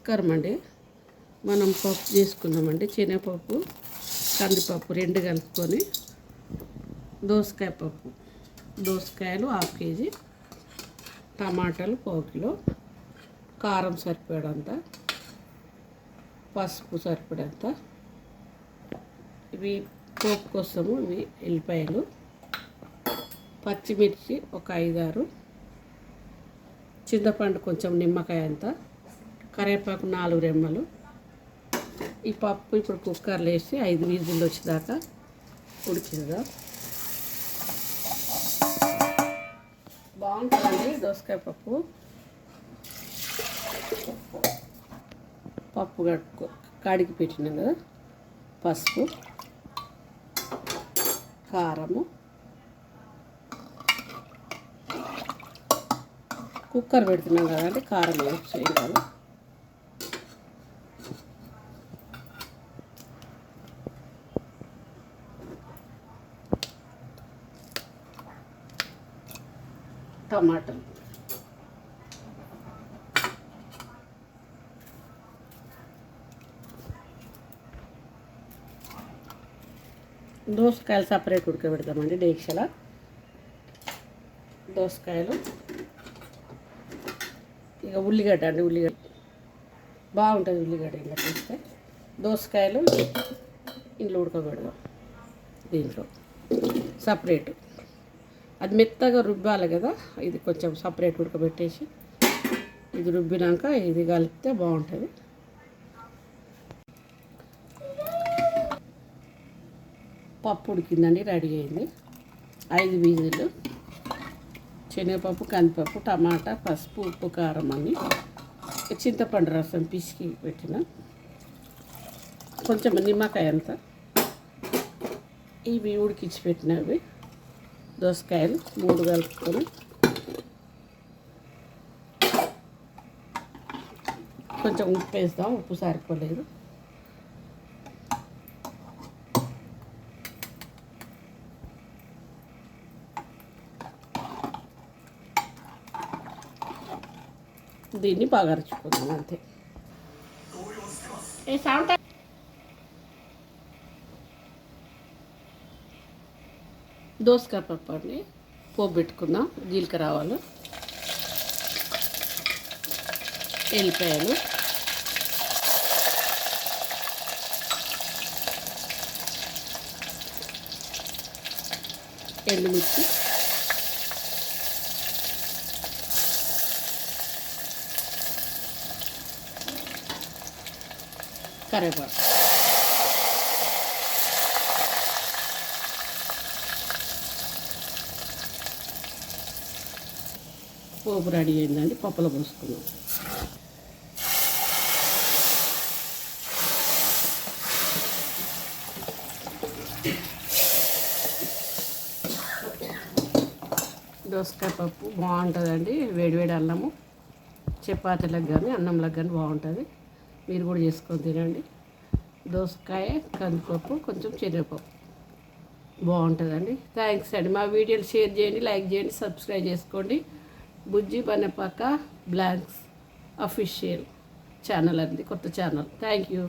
Cooker అండి. మనం పప్పు చేసుకున్నామండి. శనగపప్పు కందిపప్పు రెండు కలుపుకొని దోసకాయ పప్పు, దోసకాయలు 1/2 కేజీ, టమాటాలు 1/4 కిలో, కారం సరిపడంత, పసుపు సరిపడంత, ఇవి పోపు కోసము ఇవి ఎల్లిపాయలు, పచ్చిమిర్చి ఒక 5-6, చింతపండు కొంచెం నిమ్మకాయ అంత, కరివేపాకు 4 రెమ్మలు. ఈ పప్పు ఇప్పుడు కుక్కర్లో వేసి 5 విజిల్లు వచ్చేదాకా ఉడికిందా. బాగుంటుందండి దోసకాయ పప్పు. పప్పు కడిగి పెట్టినాం కదా, పసుపు, కారము, కుక్కర్ పెడుతున్నాం కదండి, కారం వేయాలి. టమాటాలు, దోసకాయలు సపరేట్ ఉడకబెడతామండి డేక్షల. దోసకాయలు, ఇక ఉల్లిగడ్డ అండి, ఉల్లిగడ్డ బాగుంటుంది ఉల్లిగడ్డ ఇలా తీస్తే. దోసకాయలు ఇంట్లో ఉడకబెడదాం దీంట్లో సపరేట్. అది మెత్తగా రుబ్బాలి కదా, ఇది కొంచెం సపరేట్ ఉడకబెట్టేసి ఇది రుబ్బినాక ఇది కలిపితే బాగుంటుంది. పప్పు ఉడికిందండి, రెడీ అయింది. 5 విజిల్లు. శనగపప్పు, కందిపప్పు, టమాటా, పసుపు, ఉప్పు, కారం అని చింతపండు రసం పిసికి పెట్టిన, కొంచెం నిమ్మకాయ అంత, ఇవి ఉడికించి పెట్టినవి దోసకాయలు 3 కలుపుకొని కొంచెం ఉప్పు వేస్తాం, ఉప్పు సరిపోలేదు. దీన్ని పగర్చుకుందాం అంతే. దోసకాయ పప్పు అండి, పోపు పెట్టుకుందాం. జీలకర్ర, ఆవాలు, ఎల్లిపాయలు, ఎండుమిర్చి, కరివేపాకు. పోపు రెడీ అయిందండి, పప్పులో పోసుకున్నాం. దోసకాయ పప్పు బాగుంటుందండి, వేడివేడి అన్నము చపాతీలకు కానీ అన్నంలకు కానీ బాగుంటుంది. మీరు కూడా చేసుకొని తినండి. దోసకాయ, కందిపప్పు, కొంచెం శనగపప్పు బాగుంటుందండి. థ్యాంక్స్ అండి. మా వీడియోలు షేర్ చేయండి, లైక్ చేయండి, సబ్స్క్రైబ్ చేసుకోండి. బుజ్జి బనపాక బ్లాగ్స్ అఫీషియల్ ఛానల్ అండి, కొత్త ఛానల్. Thank you.